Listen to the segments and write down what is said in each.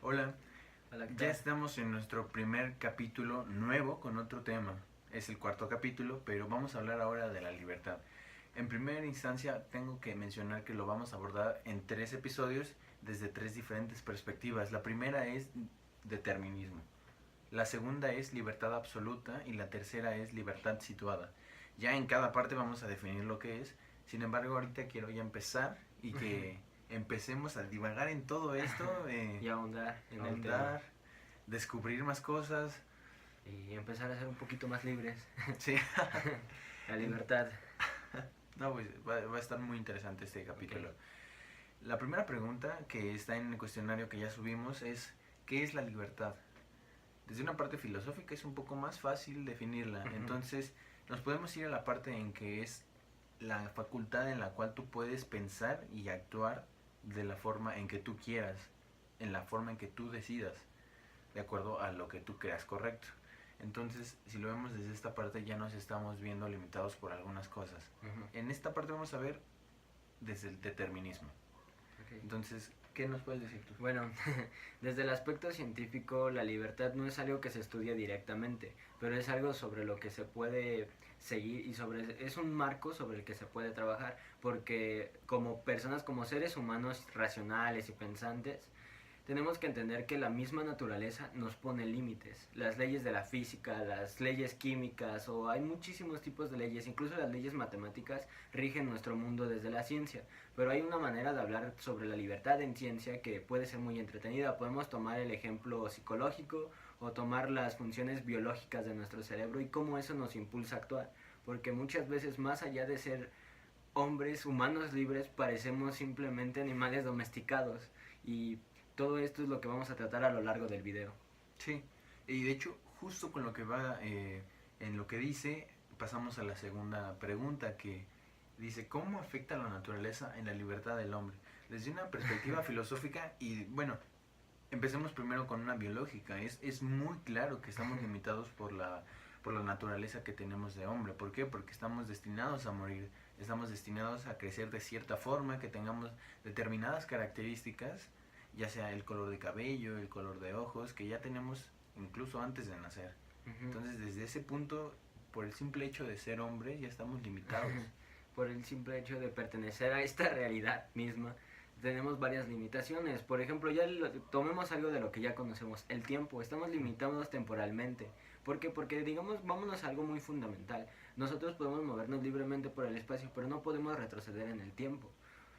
Hola, Hola, ¿qué ya tal? estamos en nuestro primer capítulo nuevo con otro tema. Es el cuarto capítulo, pero vamos a hablar ahora de la libertad. En primera instancia, tengo que mencionar que lo vamos a abordar en 3 episodios desde 3 diferentes perspectivas. La primera es determinismo, la segunda es libertad absoluta y la tercera es libertad situada. Ya en cada parte vamos a definir lo que es. Sin embargo, ahorita quiero ya empezar y que empecemos a divagar en todo esto, Y ahondar en el tema ahondar, descubrir más cosas. y empezar a ser un poquito más libres. Sí. La libertad. No, pues va a estar muy interesante este Ok. capítulo. La primera pregunta que está en el cuestionario que ya subimos es, ¿qué es la libertad? Desde una parte filosófica es un poco más fácil definirla. Ujú. Entonces nos podemos ir a la parte en que es la facultad en la cual tú puedes pensar y actuar de la forma en que tú quieras, en la forma en que tú decidas, de acuerdo a lo que tú creas correcto. Entonces, si lo vemos desde esta parte, ya nos estamos viendo limitados por algunas cosas. Ujú. En esta parte vamos a ver desde el determinismo. Ok. Entonces, ¿qué nos puedes decir tú? Bueno, desde el aspecto científico, la libertad no es algo que se estudia directamente, pero es algo sobre lo que se puede seguir y es un marco sobre el que se puede trabajar, porque como personas, como seres humanos racionales y pensantes, tenemos que entender que la misma naturaleza nos pone límites. Las leyes de la física, las leyes químicas, o hay muchísimos tipos de leyes, incluso las leyes matemáticas rigen nuestro mundo desde la ciencia. Pero hay una manera de hablar sobre la libertad en ciencia que puede ser muy entretenida. Podemos tomar el ejemplo psicológico o tomar las funciones biológicas de nuestro cerebro y cómo eso nos impulsa a actuar. Porque muchas veces, más allá de ser hombres humanos libres, parecemos simplemente animales domesticados. Y todo esto es lo que vamos a tratar a lo largo del video. Sí, y de hecho, justo con lo que va en lo que dice, pasamos a la segunda pregunta que dice, ¿cómo afecta la naturaleza en la libertad del hombre? Desde una perspectiva filosófica y bueno, empecemos primero con una biológica. Es muy claro que estamos limitados por la naturaleza que tenemos de hombre. ¿Por qué? Porque estamos destinados a morir, estamos destinados a crecer de cierta forma, que tengamos determinadas características, ya sea el color de cabello, el color de ojos, que ya tenemos incluso antes de nacer. Ujú. Entonces, desde ese punto, por el simple hecho de ser hombres, ya estamos limitados. Por el simple hecho de pertenecer a esta realidad misma, tenemos varias limitaciones. Por ejemplo, tomemos algo de lo que ya conocemos, el tiempo. Estamos limitados temporalmente. ¿Por qué? Porque digamos, vámonos a algo muy fundamental. Nosotros podemos movernos libremente por el espacio, pero no podemos retroceder en el tiempo.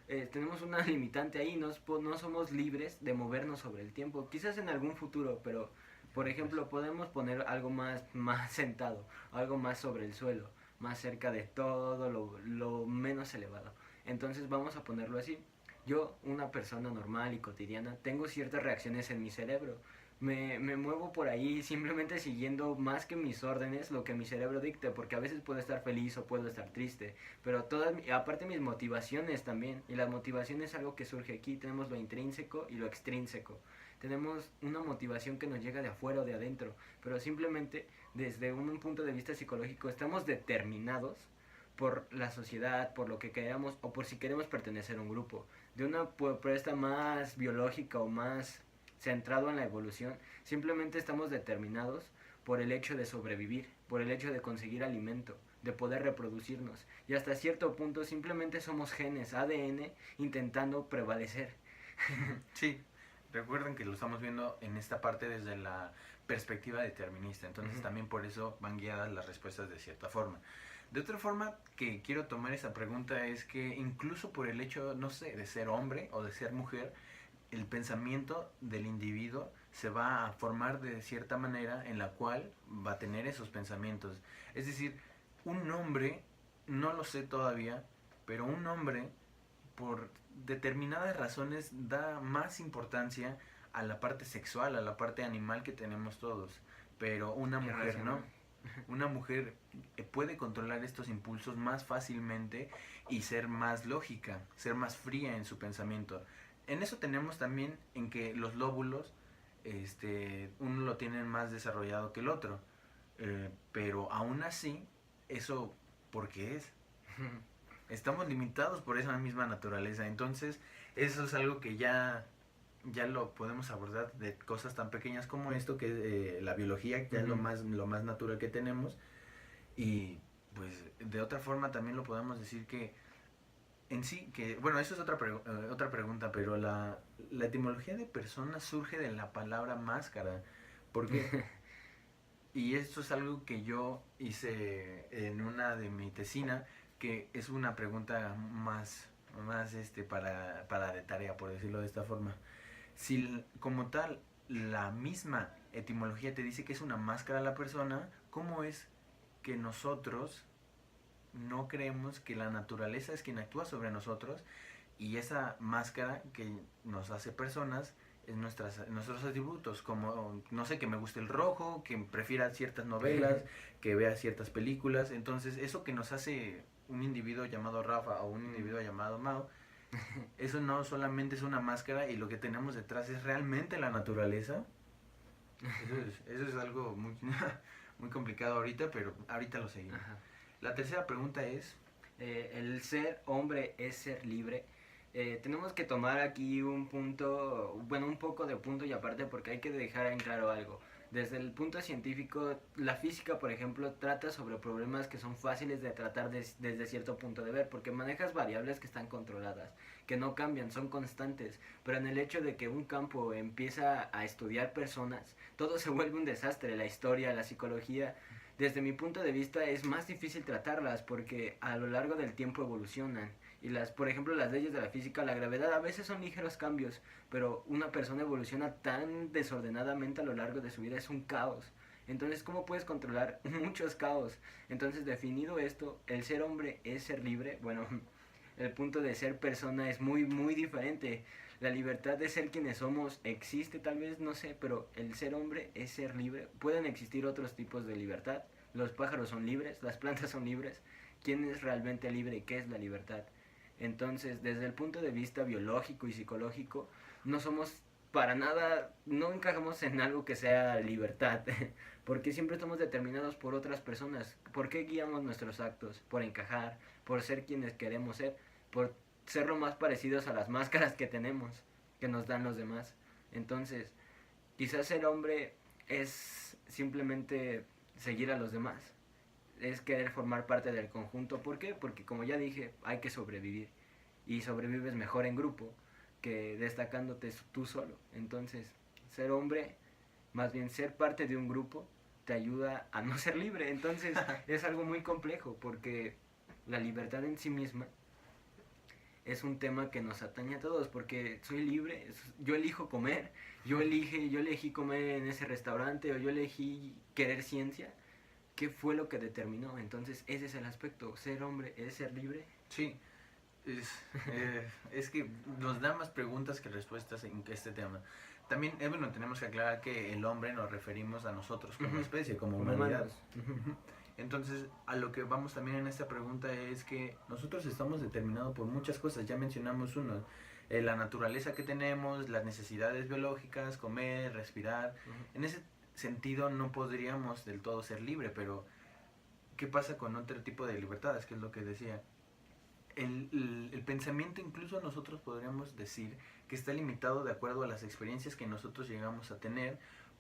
Tenemos una limitante ahí, no somos libres de movernos sobre el tiempo. Quizás en algún futuro, pero por ejemplo, podemos poner algo más sentado, algo más sobre el suelo, más cerca de todo lo menos elevado. Entonces vamos a ponerlo así. Yo, una persona normal y cotidiana, tengo ciertas reacciones en mi cerebro. Me muevo por ahí simplemente siguiendo más que mis órdenes lo que mi cerebro dicte, porque a veces puedo estar feliz o puedo estar triste, pero aparte mis motivaciones también, y la motivación es algo que surge aquí, tenemos lo intrínseco y lo extrínseco. Tenemos una motivación que nos llega de afuera o de adentro, pero simplemente desde un punto de vista psicológico estamos determinados por la sociedad, por lo que queramos o por si queremos pertenecer a un grupo. De una propuesta más biológica o más centrado en la evolución, simplemente estamos determinados por el hecho de sobrevivir, por el hecho de conseguir alimento, de poder reproducirnos. Y hasta cierto punto simplemente somos genes, ADN, intentando prevalecer. Sí, recuerden que lo estamos viendo en esta parte desde la perspectiva determinista, entonces Ujú. también por eso van guiadas las respuestas de cierta forma. De otra forma que quiero tomar esa pregunta es que incluso por el hecho, no sé, de ser hombre o de ser mujer, el pensamiento del individuo se va a formar de cierta manera en la cual va a tener esos pensamientos. Es decir, un hombre, no lo sé todavía, pero un hombre por determinadas razones da más importancia a la parte sexual, a la parte animal que tenemos todos, pero una mujer no. Irracional. Una mujer puede controlar estos impulsos más fácilmente y ser más lógica, ser más fría en su pensamiento. En eso tenemos también en que los lóbulos, uno lo tiene más desarrollado que el otro, pero aún así, eso, ¿por qué es? Estamos limitados por esa misma naturaleza. Entonces, eso es algo que ya ya lo podemos abordar de cosas tan pequeñas como esto, que es la biología, que es lo más natural que tenemos. Y pues de otra forma también lo podemos decir que en sí, que bueno, eso es otra pregunta, pero la etimología de persona surge de la palabra máscara. ¿Por qué? Y esto es algo que yo hice en una de mi tesina, que es una pregunta más para de tarea, por decirlo de esta forma. Si como tal la misma etimología te dice que es una máscara la persona, ¿cómo es que nosotros no creemos que la naturaleza es quien actúa sobre nosotros y esa máscara que nos hace personas es nuestros atributos, como, no sé, que me guste el rojo, que prefiera ciertas novelas, que vea ciertas películas? Entonces, eso que nos hace un individuo llamado Rafa o un individuo llamado Mao, eso no solamente es una máscara y lo que tenemos detrás es realmente la naturaleza. Eso es algo muy, muy complicado ahorita, pero ahorita lo seguimos. Ajá. La tercera pregunta es... El ser hombre es ser libre. Tenemos que tomar aquí un punto, bueno, un poco de punto y aparte, porque hay que dejar en claro algo. Desde el punto científico, la física, por ejemplo, trata sobre problemas que son fáciles de tratar desde cierto punto de ver, porque manejas variables que están controladas, que no cambian, son constantes. Pero en el hecho de que un campo empieza a estudiar personas, todo se vuelve un desastre. La historia, la psicología, desde mi punto de vista es más difícil tratarlas porque a lo largo del tiempo evolucionan. Y por ejemplo, las leyes de la física, la gravedad a veces son ligeros cambios, pero una persona evoluciona tan desordenadamente a lo largo de su vida, es un caos. Entonces, ¿cómo puedes controlar muchos caos? Entonces, definido esto, el ser hombre es ser libre. Bueno, el punto de ser persona es muy, muy diferente. La libertad de ser quienes somos existe tal vez, no sé, pero el ser hombre es ser libre. Pueden existir otros tipos de libertad. Los pájaros son libres, las plantas son libres. ¿Quién es realmente libre y qué es la libertad? Entonces, desde el punto de vista biológico y psicológico, no somos para nada, no encajamos en algo que sea libertad, porque siempre estamos determinados por otras personas. ¿Por qué guiamos nuestros actos? Por encajar, por ser quienes queremos ser, por ser lo más parecidos a las máscaras que tenemos, que nos dan los demás. Entonces, quizás ser hombre es simplemente seguir a los demás, es querer formar parte del conjunto. ¿Por qué? Porque como ya dije, hay que sobrevivir. Y sobrevives mejor en grupo que destacándote tú solo. Entonces, ser hombre, más bien ser parte de un grupo, te ayuda a no ser libre. Entonces, es algo muy complejo porque la libertad en sí misma es un tema que nos atañe a todos, porque soy libre, yo elijo comer, yo elegí comer en ese restaurante, o yo elegí querer ciencia. ¿Qué fue lo que determinó? Entonces, ese es el aspecto. Ser hombre es ser libre. Sí, es que nos da más preguntas que respuestas en este tema. También, bueno, tenemos que aclarar que el hombre nos referimos a nosotros como especie, como humanidad. Entonces, a lo que vamos también en esta pregunta es que nosotros estamos determinados por muchas cosas. Ya mencionamos uno, la naturaleza que tenemos, las necesidades biológicas, comer, respirar. En ese sentido no podríamos del todo ser libre, pero ¿qué pasa con otro tipo de libertades? Que es lo que decía. El pensamiento, incluso nosotros podríamos decir que está limitado de acuerdo a las experiencias que nosotros llegamos a tener,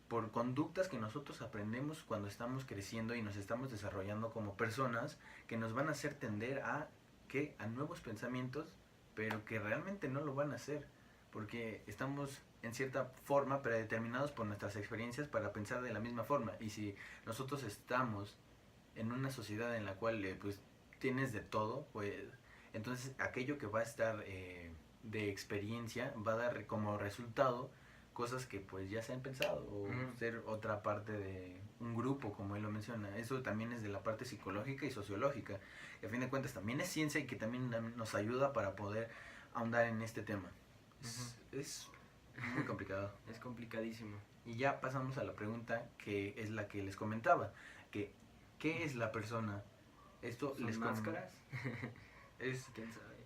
por conductas que nosotros aprendemos cuando estamos creciendo y nos estamos desarrollando como personas, que nos van a hacer tender a nuevos pensamientos, pero que realmente no lo van a hacer, porque estamos en cierta forma predeterminados por nuestras experiencias para pensar de la misma forma. Y si nosotros estamos en una sociedad en la cual pues tienes de todo, pues entonces aquello que va a estar de experiencia va a dar como resultado cosas que pues ya se han pensado, o ser otra parte de un grupo, como él lo menciona. Eso también es de la parte psicológica y sociológica, y a fin de cuentas también es ciencia y que también nos ayuda para poder ahondar en este tema. Es muy complicado. Es complicadísimo. Y ya pasamos a la pregunta que es la que les comentaba, que ¿qué es la persona? Esto ¿Son les máscaras? ¿Quién sabe?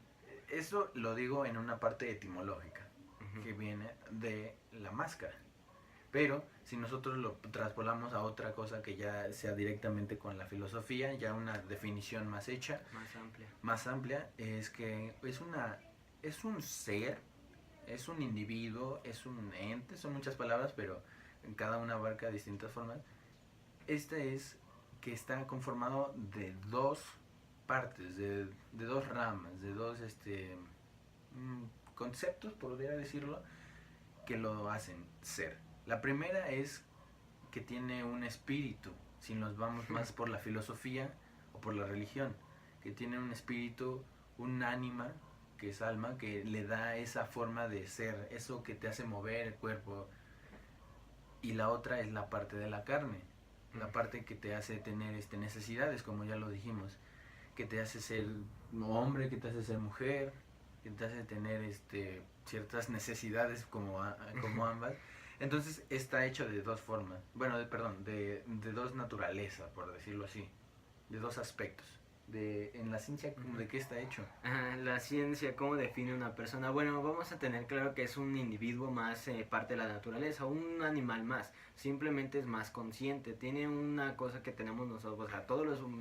Eso lo digo en una parte etimológica, que viene de la máscara. Pero si nosotros lo traspolamos a otra cosa que ya sea directamente con la filosofía, ya una definición más hecha, más amplia, es que es un ser es un individuo, es un ente, son muchas palabras, pero en cada una abarca distintas formas. Este es que está conformado de dos partes, de dos ramas, de dos conceptos, podría decirlo, que lo hacen ser. La primera es que tiene un espíritu, si nos vamos más por la filosofía o por la religión, que tiene un espíritu, un ánima, que es alma, que le da esa forma de ser, eso que te hace mover el cuerpo. Y la otra es la parte de la carne, la parte que te hace tener necesidades, como ya lo dijimos, que te hace ser hombre, que te hace ser mujer, que te hace tener ciertas necesidades como ambas. Entonces está hecho de dos formas, bueno, perdón, de dos naturalezas, por decirlo así, de dos aspectos. En la ciencia, ¿de qué está hecho? La ciencia, ¿cómo define una persona? Bueno, vamos a tener claro que es un individuo más parte de la naturaleza, un animal más. Simplemente es más consciente, tiene una cosa que tenemos nosotros, o sea,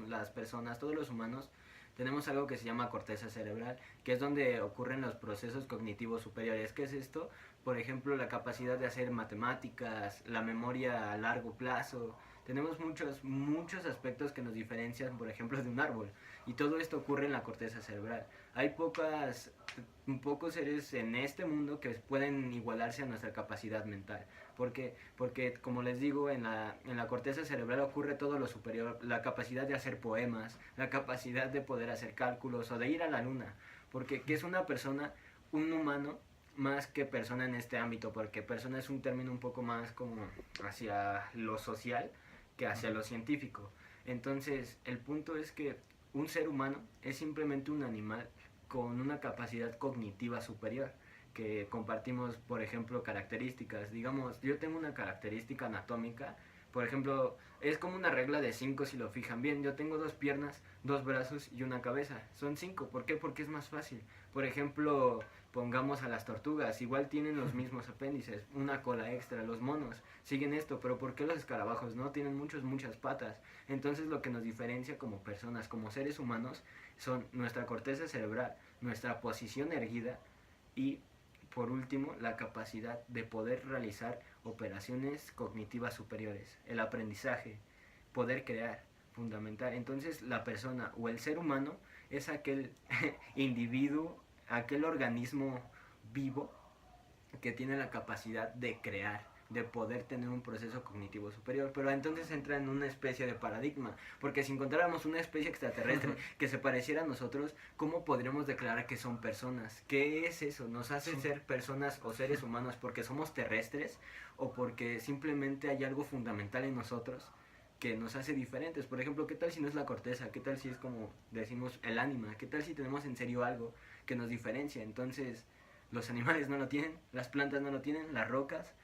las personas, todos los humanos, tenemos algo que se llama corteza cerebral, que es donde ocurren los procesos cognitivos superiores. ¿Qué es esto? Por ejemplo, la capacidad de hacer matemáticas, la memoria a largo plazo. Tenemos muchos aspectos que nos diferencian, por ejemplo, de un árbol. Y todo esto ocurre en la corteza cerebral. Hay pocos seres en este mundo que pueden igualarse a nuestra capacidad mental. ¿Por qué? Porque, como les digo, en la corteza cerebral ocurre todo lo superior. La capacidad de hacer poemas, la capacidad de poder hacer cálculos o de ir a la luna. Porque, ¿qué es una persona? Un humano más que persona en este ámbito, porque persona es un término un poco más como hacia lo social que hacia lo científico. Entonces, el punto es que un ser humano es simplemente un animal con una capacidad cognitiva superior, que compartimos, por ejemplo, características. Digamos, yo tengo una característica anatómica, por ejemplo, es como una regla de 5 si lo fijan bien. Yo tengo 2 piernas, 2 brazos y una cabeza. Son 5. ¿Por qué? Porque es más fácil. Por ejemplo, pongamos a las tortugas, igual tienen los mismos apéndices, una cola extra. Los monos siguen esto, pero ¿por qué los escarabajos no? Tienen muchas patas. Entonces lo que nos diferencia como personas, como seres humanos, son nuestra corteza cerebral, nuestra posición erguida y, por último, la capacidad de poder realizar operaciones cognitivas superiores, el aprendizaje, poder crear, fundamental. Entonces la persona o el ser humano es aquel individuo, aquel organismo vivo que tiene la capacidad de crear, de poder tener un proceso cognitivo superior. Pero entonces entra en una especie de paradigma, porque si encontráramos una especie extraterrestre que se pareciera a nosotros, ¿cómo podríamos declarar que son personas? ¿Qué es eso? ¿Nos hace ser personas o seres humanos porque somos terrestres o porque simplemente hay algo fundamental en nosotros que nos hace diferentes? Por ejemplo, ¿qué tal si no es la corteza? ¿Qué tal si es como decimos el ánima? ¿Qué tal si tenemos en serio algo que nos diferencia? Entonces, los animales no lo tienen, las plantas no lo tienen, las rocas.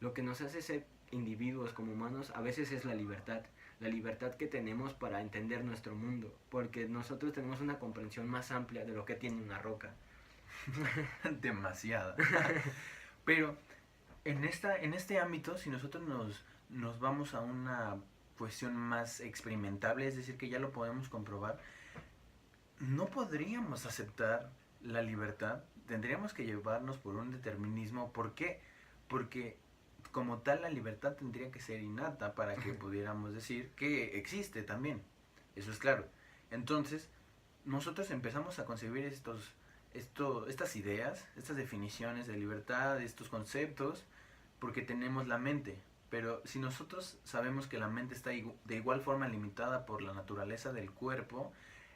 Lo que nos hace ser individuos como humanos a veces es la libertad que tenemos para entender nuestro mundo, porque nosotros tenemos una comprensión más amplia de lo que tiene una roca. Demasiada. Pero en este ámbito, si nosotros nos vamos a una cuestión más experimentable, es decir, que ya lo podemos comprobar, no podríamos aceptar la libertad, tendríamos que llevarnos por un determinismo. ¿Por qué? Porque como tal la libertad tendría que ser innata para que pudiéramos decir que existe también. Eso es claro. Entonces, nosotros empezamos a concebir estas ideas, estas definiciones de libertad, estos conceptos, porque tenemos la mente. Pero si nosotros sabemos que la mente está de igual forma limitada por la naturaleza del cuerpo,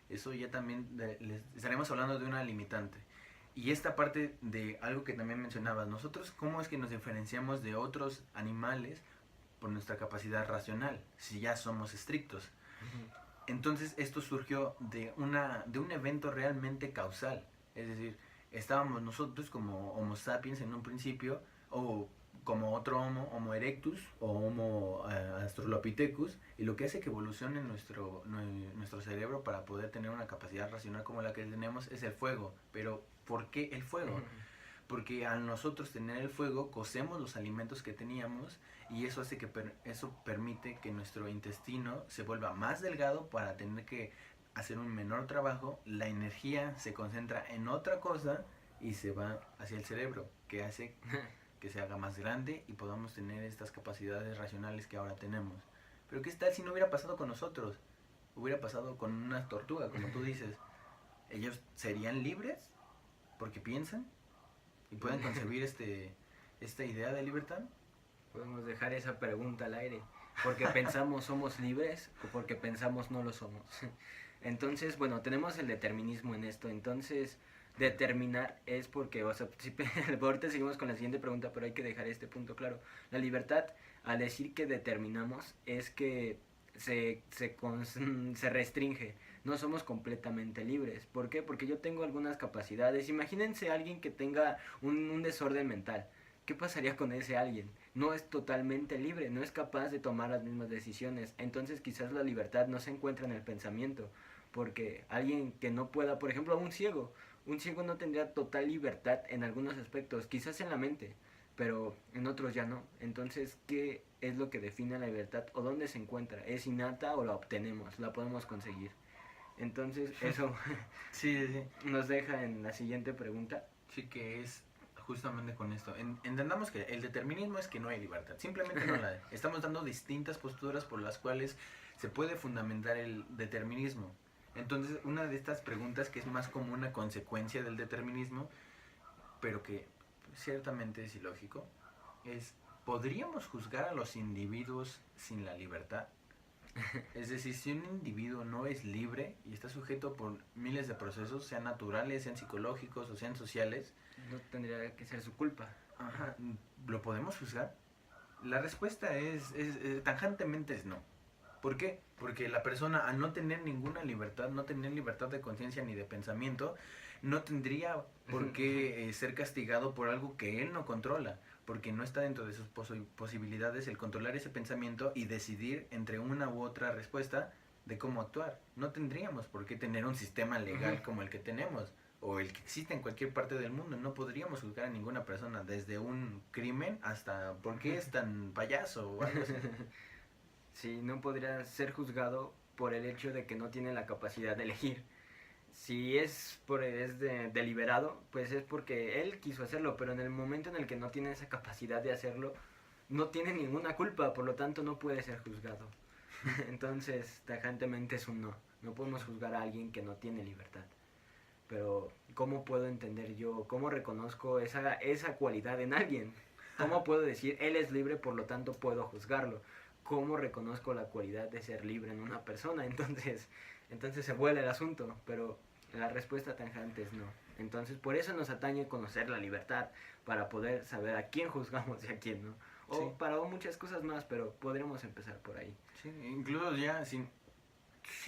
eso ya también estaremos hablando de una limitante. Y esta parte de algo que también mencionabas, nosotros cómo es que nos diferenciamos de otros animales por nuestra capacidad racional, si ya somos estrictos. Entonces esto surgió de un evento realmente causal. Es decir, estábamos nosotros como Homo sapiens en un principio, o como otro Homo erectus o Homo australopithecus, y lo que hace que evolucione nuestro cerebro para poder tener una capacidad racional como la que tenemos es el fuego. Pero ¿por qué el fuego? Porque al nosotros tener el fuego, cocemos los alimentos que teníamos, y eso hace que eso permite que nuestro intestino se vuelva más delgado para tener que hacer un menor trabajo. La energía se concentra en otra cosa y se va hacia el cerebro, que hace que se haga más grande y podamos tener estas capacidades racionales que ahora tenemos. Pero ¿qué tal si no hubiera pasado con nosotros? Hubiera pasado con una tortuga, como tú dices. Ellos serían libres porque piensan y pueden concebir esta idea de libertad. Podemos dejar esa pregunta al aire. ¿Porque pensamos somos libres o porque pensamos no lo somos? Entonces, bueno, tenemos el determinismo en esto. Entonces, determinar es porque, o sea, si, ahorita seguimos con la siguiente pregunta, pero hay que dejar este punto claro. La libertad, al decir que determinamos, es que se restringe. No somos completamente libres. ¿Por qué? Porque yo tengo algunas capacidades. Imagínense a alguien que tenga un desorden mental. ¿Qué pasaría con ese alguien? No es totalmente libre, no es capaz de tomar las mismas decisiones. Entonces quizás la libertad no se encuentra en el pensamiento. Porque alguien que no pueda, por ejemplo, un ciego no tendría total libertad en algunos aspectos, quizás en la mente, pero en otros ya no. Entonces, ¿qué es lo que define la libertad o dónde se encuentra? ¿Es innata o la obtenemos? ¿La podemos conseguir? Entonces, eso Sí, sí, sí. nos deja en la siguiente pregunta. Sí, que es justamente con esto. Entendamos que el determinismo es que no hay libertad. Simplemente no la hay. Estamos dando distintas posturas por las cuales se puede fundamentar el determinismo. Entonces, una de estas preguntas que es más como una consecuencia del determinismo, pero que ciertamente es ilógico, es: ¿podríamos juzgar a los individuos sin la libertad? Es decir, si un individuo no es libre y está sujeto por miles de procesos, sean naturales, sean psicológicos o sean sociales, No tendría que ser su culpa. ajá, ¿lo podemos juzgar? La respuesta tajantemente es no. ¿Por qué? Porque la persona, al no tener ninguna libertad, no tener libertad de conciencia ni de pensamiento, no tendría por qué ser castigado por algo que él no controla, porque no está dentro de sus posibilidades el controlar ese pensamiento y decidir entre una u otra respuesta de cómo actuar. No tendríamos por qué tener un sistema legal como el que tenemos o el que existe en cualquier parte del mundo. No podríamos juzgar a ninguna persona, desde un crimen hasta por qué es tan payaso o algo así. Sí, no podría ser juzgado por el hecho de que no tiene la capacidad de elegir. Si es deliberado, pues es porque él quiso hacerlo, pero en el momento en el que no tiene esa capacidad de hacerlo, no tiene ninguna culpa, por lo tanto no puede ser juzgado. Entonces, tajantemente es un no. No podemos juzgar a alguien que no tiene libertad. Pero, ¿cómo puedo entender yo? ¿Cómo reconozco esa cualidad en alguien? ¿Cómo puedo decir, él es libre, por lo tanto puedo juzgarlo? ¿Cómo reconozco la cualidad de ser libre en una persona? Entonces se vuelve el asunto, pero la respuesta tajante es no. Entonces, por eso nos atañe conocer la libertad, para poder saber a quién juzgamos y a quién no. O Sí. para muchas cosas más, pero podremos empezar por ahí. Sí, incluso ya si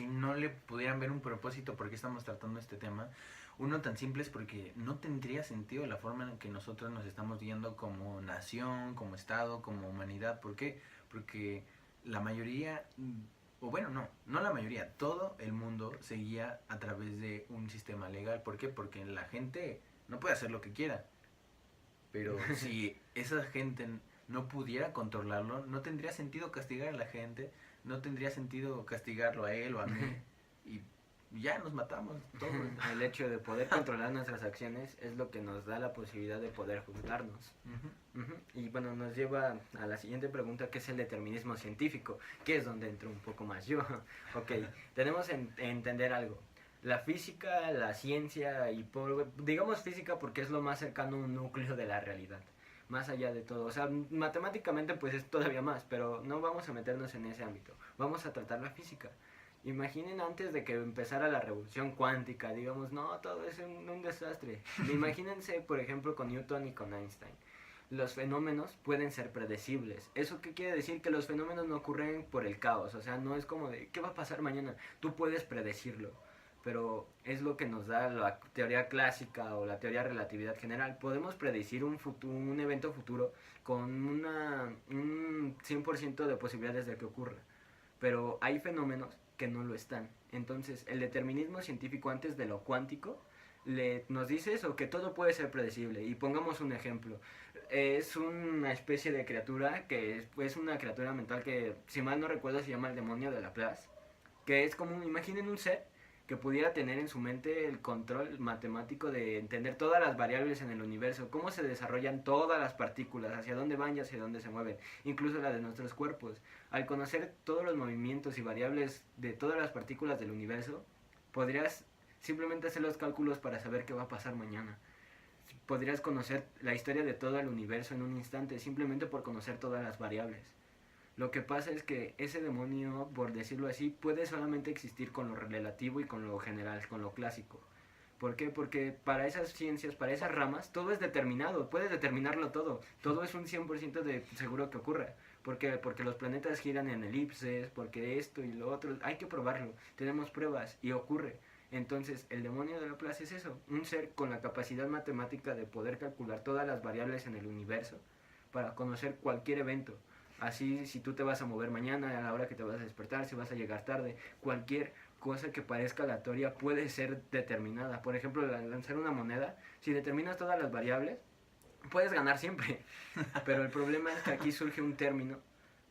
no le pudieran ver un propósito por qué estamos tratando este tema, uno tan simple es porque no tendría sentido la forma en que nosotros nos estamos viendo como nación, como Estado, como humanidad. ¿Por qué? Porque la mayoría, o bueno, no la mayoría, todo el mundo se guía a través de un sistema legal. ¿Por qué? Porque la gente no puede hacer lo que quiera. Pero si esa gente no pudiera controlarlo, no tendría sentido castigar a la gente, no tendría sentido castigarlo a él o a mí, y ya nos matamos todos. El hecho de poder controlar nuestras acciones es lo que nos da la posibilidad de poder juzgarnos. Ujú. Y bueno, nos lleva a la siguiente pregunta, que es el determinismo científico, que es donde entro un poco más yo. Ok, tenemos que entender algo. La física, la ciencia, y digamos física porque es lo más cercano a un núcleo de la realidad, más allá de todo. O sea, matemáticamente pues es todavía más, pero no vamos a meternos en ese ámbito. Vamos a tratar la física. Imaginen antes de que empezara la revolución cuántica, digamos, no, todo es un desastre. Imagínense, por ejemplo, con Newton y con Einstein. Los fenómenos pueden ser predecibles. ¿Eso qué quiere decir? Que los fenómenos no ocurren por el caos. O sea, no es como de, ¿qué va a pasar mañana? Tú puedes predecirlo. Pero es lo que nos da la teoría clásica o la teoría de relatividad general. Podemos predecir un evento futuro con un 100% de posibilidades de que ocurra. Pero hay fenómenos que no lo están. Entonces, el determinismo científico antes de lo cuántico nos dice eso, que todo puede ser predecible. Y pongamos un ejemplo. Es una especie de criatura que es una criatura mental que, si mal no recuerdo, se llama el demonio de Laplace. Que es como, imaginen un ser que pudiera tener en su mente el control matemático de entender todas las variables en el universo, cómo se desarrollan todas las partículas, hacia dónde van y hacia dónde se mueven, incluso la de nuestros cuerpos. Al conocer todos los movimientos y variables de todas las partículas del universo, podrías simplemente hacer los cálculos para saber qué va a pasar mañana. Podrías conocer la historia de todo el universo en un instante, simplemente por conocer todas las variables. Lo que pasa es que ese demonio, por decirlo así, puede solamente existir con lo relativo y con lo general, con lo clásico. ¿Por qué? Porque para esas ciencias, para esas ramas, todo es determinado, puedes determinarlo todo. Todo es un 100% de seguro que ocurra. ¿Por qué? Porque los planetas giran en elipses, porque esto y lo otro, hay que probarlo. Tenemos pruebas y ocurre. Entonces, el demonio de Laplace es eso, un ser con la capacidad matemática de poder calcular todas las variables en el universo para conocer cualquier evento. Así, si tú te vas a mover mañana, a la hora que te vas a despertar, si vas a llegar tarde, cualquier cosa que parezca aleatoria puede ser determinada. Por ejemplo, lanzar una moneda, si determinas todas las variables, puedes ganar siempre. Pero el problema es que aquí surge un término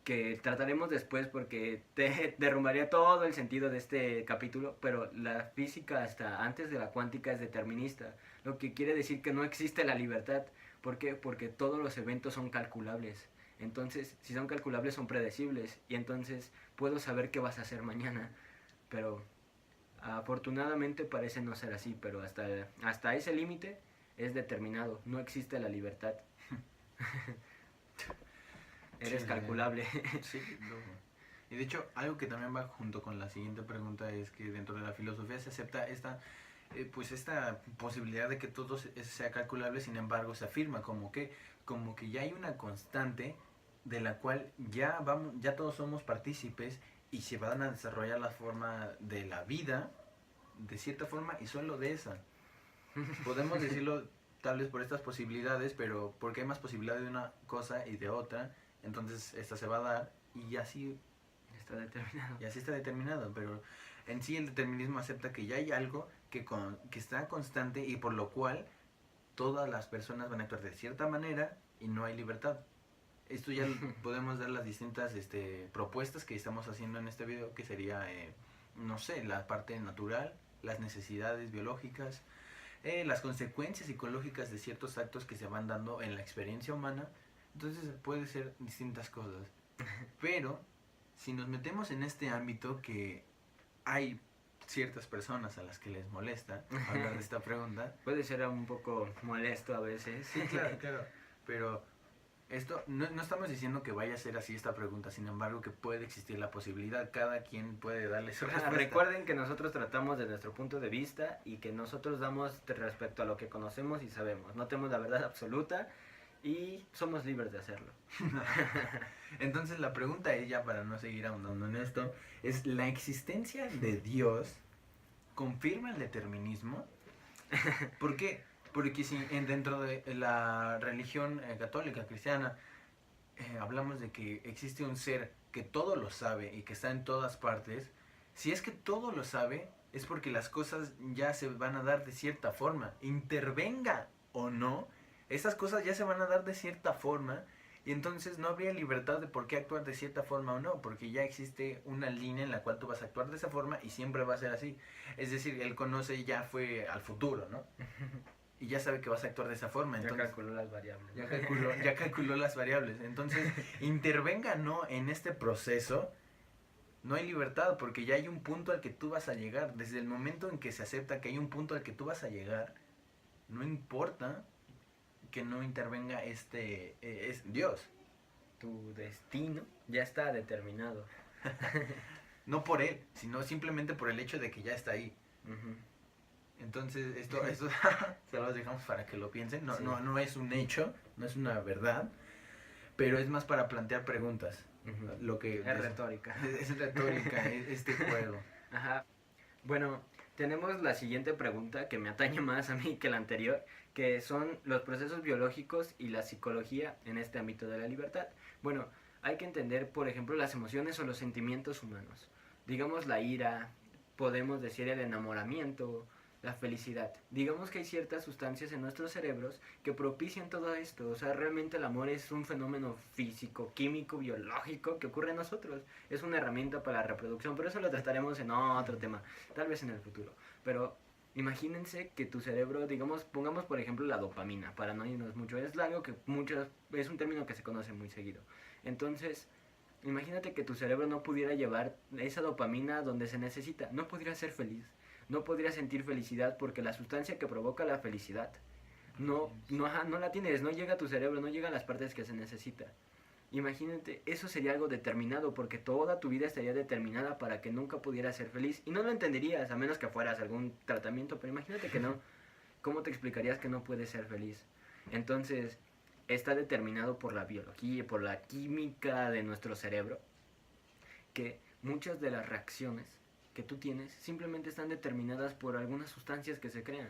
que trataremos después porque te derrumbaría todo el sentido de este capítulo, pero la física hasta antes de la cuántica es determinista, lo que quiere decir que no existe la libertad. ¿Por qué? Porque todos los eventos son calculables. Entonces, si son calculables, son predecibles. Y entonces puedo saber qué vas a hacer mañana. Pero afortunadamente parece no ser así. Pero hasta ese límite es determinado. No existe la libertad. Eres calculable. Sí, no. Y de hecho, algo que también va junto con la siguiente pregunta es que dentro de la filosofía se acepta esta posibilidad de que todo sea calculable, sin embargo se afirma como que ya hay una constante de la cual ya todos somos partícipes y se van a desarrollar la forma de la vida de cierta forma y solo de esa. Podemos decirlo tal vez por estas posibilidades, pero porque hay más posibilidades de una cosa y de otra, entonces esta se va a dar y así está determinado. Y así está determinado, pero en sí el determinismo acepta que ya hay algo que está constante y por lo cual todas las personas van a actuar de cierta manera y no hay libertad. Esto ya podemos dar las distintas propuestas que estamos haciendo en este video, que sería, no sé, la parte natural, las necesidades biológicas, las consecuencias psicológicas de ciertos actos que se van dando en la experiencia humana. Entonces puede ser distintas cosas. Pero si nos metemos en este ámbito que hay ciertas personas a las que les molesta hablar de esta pregunta. Puede ser un poco molesto a veces. Sí, claro, claro. Pero esto no estamos diciendo que vaya a ser así esta pregunta, sin embargo que puede existir la posibilidad, cada quien puede darle su respuesta. Recuerden que nosotros tratamos de nuestro punto de vista y que nosotros damos respecto a lo que conocemos y sabemos. No tenemos la verdad absoluta y somos libres de hacerlo. Entonces la pregunta es, ya para no seguir ahondando en esto, es: ¿la existencia de Dios confirma el determinismo? ¿Por qué? Porque si dentro de la religión católica, cristiana, hablamos de que existe un ser que todo lo sabe y que está en todas partes, si es que todo lo sabe, es porque las cosas ya se van a dar de cierta forma. Intervenga o no, esas cosas ya se van a dar de cierta forma. Y entonces no habría libertad de por qué actuar de cierta forma o no, porque ya existe una línea en la cual tú vas a actuar de esa forma y siempre va a ser así. Es decir, él conoce, ya fue al futuro, ¿no? Y ya sabe que vas a actuar de esa forma. Entonces, ya calculó las variables. Ya calculó las variables. Entonces, intervenga no en este proceso, no hay libertad, porque ya hay un punto al que tú vas a llegar. Desde el momento en que se acepta que hay un punto al que tú vas a llegar, no importa que no intervenga es Dios. Tu destino ya está determinado. No por él, sino simplemente por el hecho de que ya está ahí. Entonces esto se los dejamos para que lo piensen. No, sí. no es un hecho, no es una verdad, pero es más para plantear preguntas. Lo que es retórica. Es retórica este juego. Ajá. Bueno, tenemos la siguiente pregunta que me atañe más a mí que la anterior, que son los procesos biológicos y la psicología en este ámbito de la libertad. Bueno, hay que entender, por ejemplo, las emociones o los sentimientos humanos. Digamos la ira, podemos decir el enamoramiento, la felicidad. Digamos que hay ciertas sustancias en nuestros cerebros que propician todo esto. O sea, realmente el amor es un fenómeno físico, químico, biológico que ocurre en nosotros. Es una herramienta para la reproducción, pero eso lo trataremos en otro tema, tal vez en el futuro. Pero imagínense que tu cerebro, digamos, pongamos por ejemplo la dopamina, para no irnos mucho. Es algo que es un término que se conoce muy seguido. Entonces, imagínate que tu cerebro no pudiera llevar esa dopamina donde se necesita. No podría ser feliz. No podría sentir felicidad porque la sustancia que provoca la felicidad no la tienes, no llega a tu cerebro, no llega a las partes que se necesita. Imagínate, eso sería algo determinado porque toda tu vida estaría determinada para que nunca pudieras ser feliz. Y no lo entenderías a menos que fueras a algún tratamiento, pero imagínate que no. ¿Cómo te explicarías que no puedes ser feliz? Entonces, está determinado por la biología, por la química de nuestro cerebro, que muchas de las reacciones que tú tienes simplemente están determinadas por algunas sustancias que se crean.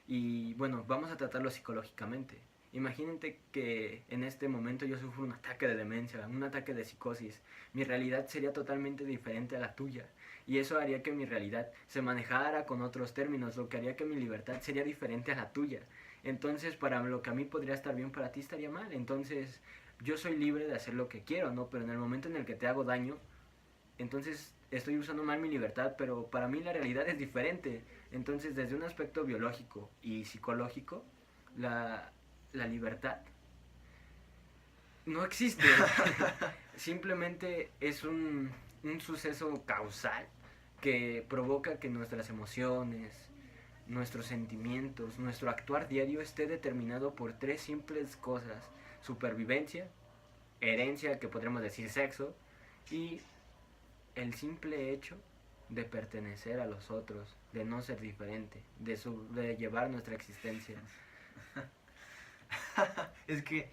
Y bueno, vamos a tratarlo psicológicamente. Imagínate que en este momento yo sufro un ataque de demencia, un ataque de psicosis. Mi realidad sería totalmente diferente a la tuya. Y eso haría que mi realidad se manejara con otros términos, lo que haría que mi libertad sería diferente a la tuya. Entonces, para lo que a mí podría estar bien, para ti estaría mal. Entonces, yo soy libre de hacer lo que quiero, ¿no? Pero en el momento en el que te hago daño, entonces estoy usando mal mi libertad, pero para mí la realidad es diferente. Entonces, desde un aspecto biológico y psicológico, la libertad no existe. Simplemente es un suceso causal que provoca que nuestras emociones, nuestros sentimientos, nuestro actuar diario esté determinado por tres simples cosas: supervivencia, herencia, que podríamos decir sexo, y el simple hecho de pertenecer a los otros, de no ser diferente, de llevar nuestra existencia. Es que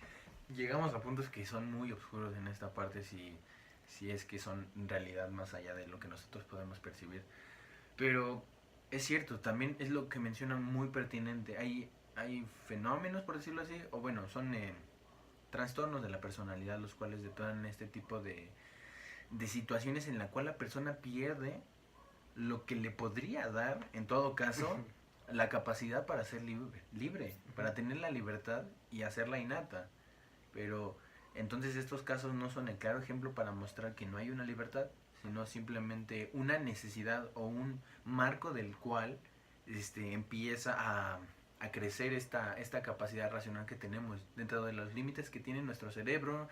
llegamos a puntos que son muy oscuros en esta parte, si es que son en realidad más allá de lo que nosotros podemos percibir. Pero es cierto, también es lo que mencionan muy pertinente. Hay fenómenos, por decirlo así, o bueno, son trastornos de la personalidad, los cuales detonan este tipo de situaciones en la cual la persona pierde lo que le podría dar, en todo caso, la capacidad para ser libre, para tener la libertad y hacerla innata. Pero entonces estos casos no son el claro ejemplo para mostrar que no hay una libertad, sino simplemente una necesidad o un marco del cual empieza a crecer esta capacidad racional que tenemos dentro de los límites que tiene nuestro cerebro,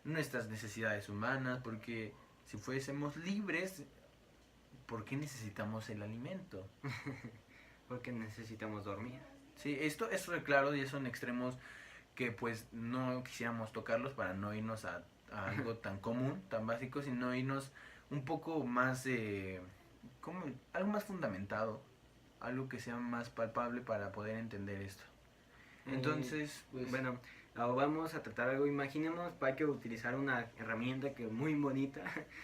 nuestras necesidades humanas, porque si fuésemos libres, ¿por qué necesitamos el alimento? Porque necesitamos dormir. Sí, esto es claro y son extremos que pues no quisiéramos tocarlos para no irnos a algo tan común, tan básico, sino irnos un poco más, algo más fundamentado, algo que sea más palpable para poder entender esto. Entonces, pues... Bueno, vamos a tratar algo. Imaginemos, hay que utilizar una herramienta que muy bonita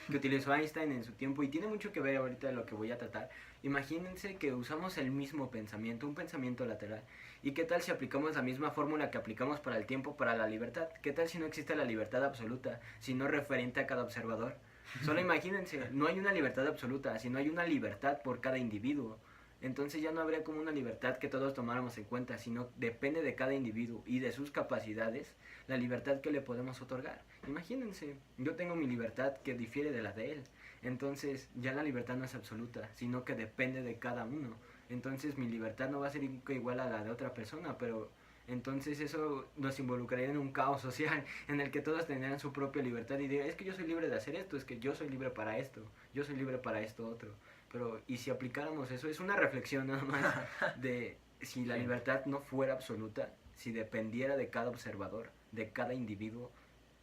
que utilizó Einstein en su tiempo y tiene mucho que ver ahorita de lo que voy a tratar. Imagínense que usamos el mismo pensamiento, un pensamiento lateral. ¿Y qué tal si aplicamos la misma fórmula que aplicamos para el tiempo, para la libertad? ¿Qué tal si no existe la libertad absoluta, sino referente a cada observador? Solo imagínense, no hay una libertad absoluta, sino hay una libertad por cada individuo. Entonces ya no habría como una libertad que todos tomáramos en cuenta, sino depende de cada individuo y de sus capacidades la libertad que le podemos otorgar. Imagínense, yo tengo mi libertad que difiere de la de él. Entonces ya la libertad no es absoluta, sino que depende de cada uno. Entonces mi libertad no va a ser igual a la de otra persona, pero entonces eso nos involucraría en un caos social en el que todos tendrían su propia libertad y dirían, es que yo soy libre de hacer esto, es que yo soy libre para esto, yo soy libre para esto otro. Pero, ¿y si aplicáramos eso? Es una reflexión nada más de si la libertad no fuera absoluta, si dependiera de cada observador, de cada individuo,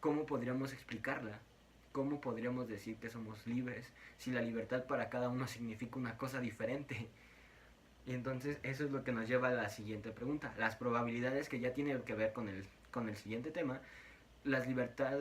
¿cómo podríamos explicarla? ¿Cómo podríamos decir que somos libres si la libertad para cada uno significa una cosa diferente? Y entonces eso es lo que nos lleva a la siguiente pregunta. Las probabilidades, que ya tiene que ver con el siguiente tema, la libertad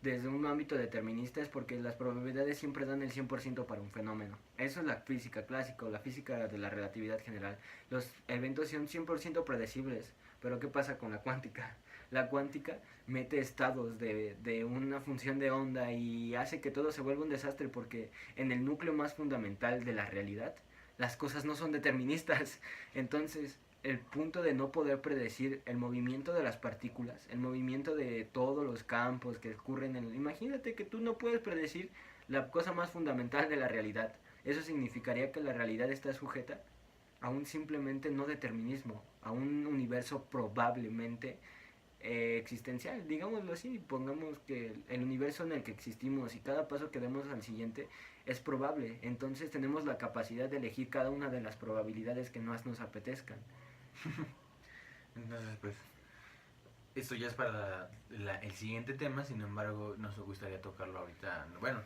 desde un ámbito determinista es porque las probabilidades siempre dan el 100% para un fenómeno. Eso es la física clásica o la física de la relatividad general. Los eventos son 100% predecibles, pero ¿qué pasa con la cuántica? La cuántica mete estados de una función de onda y hace que todo se vuelva un desastre porque en el núcleo más fundamental de la realidad, las cosas no son deterministas. Entonces, el punto de no poder predecir el movimiento de las partículas, el movimiento de todos los campos que ocurren en... Imagínate que tú no puedes predecir la cosa más fundamental de la realidad. Eso significaría que la realidad está sujeta a un simplemente no determinismo, a un universo probablemente existencial, digámoslo así. Pongamos que el universo en el que existimos y cada paso que demos al siguiente es probable, entonces tenemos la capacidad de elegir cada una de las probabilidades que más nos apetezcan. Entonces, pues, esto ya es para el siguiente tema, sin embargo, nos gustaría tocarlo ahorita, bueno,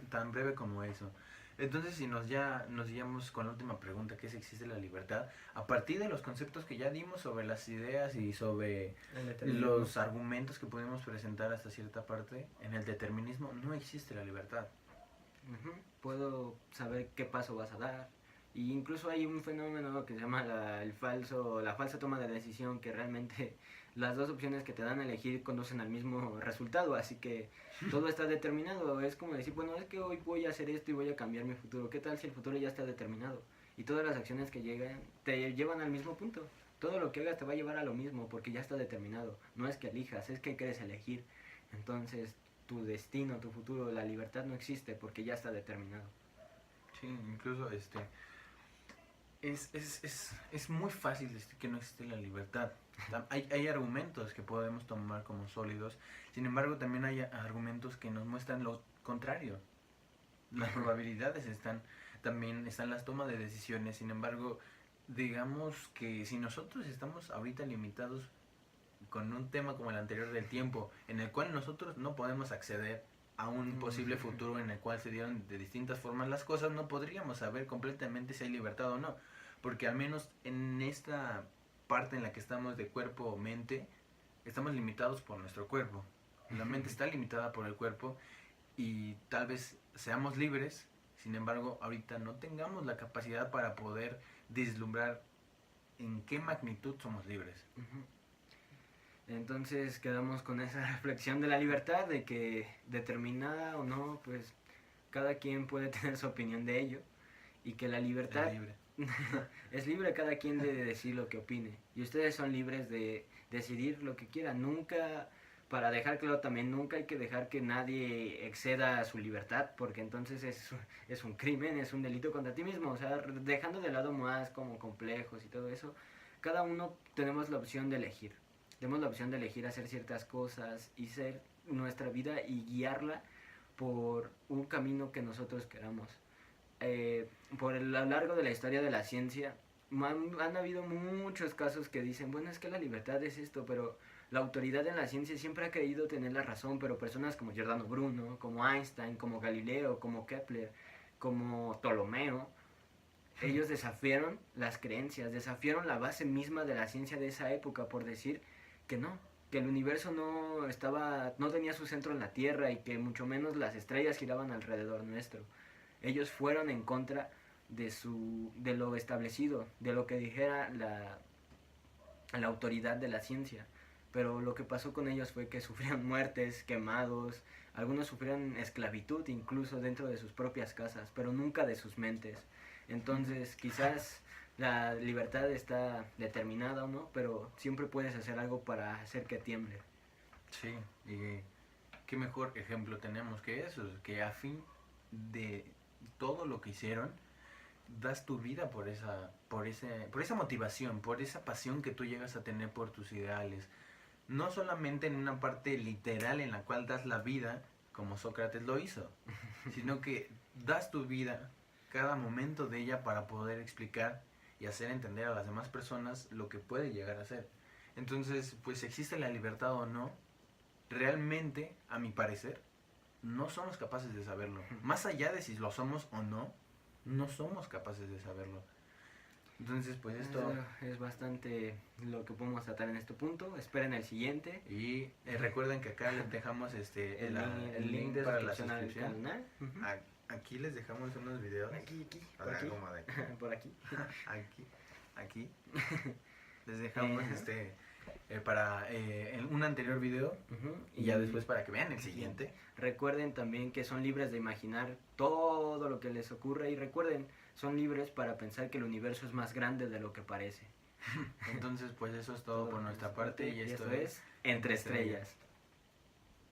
tan breve como eso. Entonces, si nos guiamos con la última pregunta, que es: ¿existe la libertad? A partir de los conceptos que ya dimos sobre las ideas y sobre los argumentos que podemos presentar hasta cierta parte, en el determinismo no existe la libertad. Puedo saber qué paso vas a dar. Y incluso hay un fenómeno que se llama la falsa toma de decisión, que realmente las dos opciones que te dan a elegir conducen al mismo resultado, así que todo está determinado. Es como decir, bueno, es que hoy voy a hacer esto y voy a cambiar mi futuro. ¿Qué tal si el futuro ya está determinado? Y todas las acciones que llegan te llevan al mismo punto. Todo lo que hagas te va a llevar a lo mismo porque ya está determinado. No es que elijas, es que quieres elegir. Entonces, tu destino, tu futuro, la libertad no existe porque ya está determinado. Sí, incluso es muy fácil decir que no existe la libertad. Hay argumentos que podemos tomar como sólidos, sin embargo también hay argumentos que nos muestran lo contrario. Las probabilidades también están las tomas de decisiones, sin embargo, digamos que si nosotros estamos ahorita limitados con un tema como el anterior del tiempo, en el cual nosotros no podemos acceder a un posible futuro en el cual se dieron de distintas formas las cosas, no podríamos saber completamente si hay libertad o no, porque al menos en esta parte en la que estamos de cuerpo o mente, estamos limitados por nuestro cuerpo. La mente está limitada por el cuerpo y tal vez seamos libres, sin embargo, ahorita no tengamos la capacidad para poder vislumbrar en qué magnitud somos libres. Entonces quedamos con esa reflexión de la libertad, de que determinada o no, pues cada quien puede tener su opinión de ello, y que la libertad Es libre. es libre cada quien de decir lo que opine, y ustedes son libres de decidir lo que quieran. Nunca, para dejar claro también, nunca hay que dejar que nadie exceda su libertad, porque entonces es un crimen, es un delito contra ti mismo. O sea, dejando de lado más como complejos y todo eso, cada uno tenemos la opción de elegir. Tenemos la opción de elegir hacer ciertas cosas y ser nuestra vida y guiarla por un camino que nosotros queramos. Por lo largo de la historia de la ciencia, han habido muchos casos que dicen, bueno, es que la libertad es esto, pero la autoridad en la ciencia siempre ha creído tener la razón, pero personas como Giordano Bruno, como Einstein, como Galileo, como Kepler, como Ptolomeo, ellos desafiaron las creencias, desafiaron la base misma de la ciencia de esa época por decir que no, que el universo no tenía su centro en la Tierra y que mucho menos las estrellas giraban alrededor nuestro. Ellos fueron en contra de lo establecido, de lo que dijera la autoridad de la ciencia. Pero lo que pasó con ellos fue que sufrieron muertes, quemados, algunos sufrieron esclavitud incluso dentro de sus propias casas, pero nunca de sus mentes. Entonces quizás la libertad está determinada o no, pero siempre puedes hacer algo para hacer que tiemble. Sí, y qué mejor ejemplo tenemos que eso, que a fin de todo lo que hicieron, das tu vida por esa motivación, por esa pasión que tú llegas a tener por tus ideales. No solamente en una parte literal en la cual das la vida, como Sócrates lo hizo, sino que das tu vida, cada momento de ella, para poder explicar y hacer entender a las demás personas lo que puede llegar a ser. Entonces, pues existe la libertad o no, realmente, a mi parecer, no somos capaces de saberlo. Más allá de si lo somos o no, no somos capaces de saberlo. Entonces, pues esto... Es bastante lo que podemos tratar en este punto. Esperen el siguiente. Y recuerden que acá les dejamos el link de para la suscripción al suscripción. canal. Aquí les dejamos unos videos. Aquí, O por sea, aquí. como de aquí. Por aquí. Aquí. Les dejamos para en un anterior video y ya después para que vean el siguiente. Recuerden también que son libres de imaginar todo lo que les ocurre y recuerden, son libres para pensar que el universo es más grande de lo que parece. Entonces pues eso es todo por nuestra parte y esto es Entre Estrellas.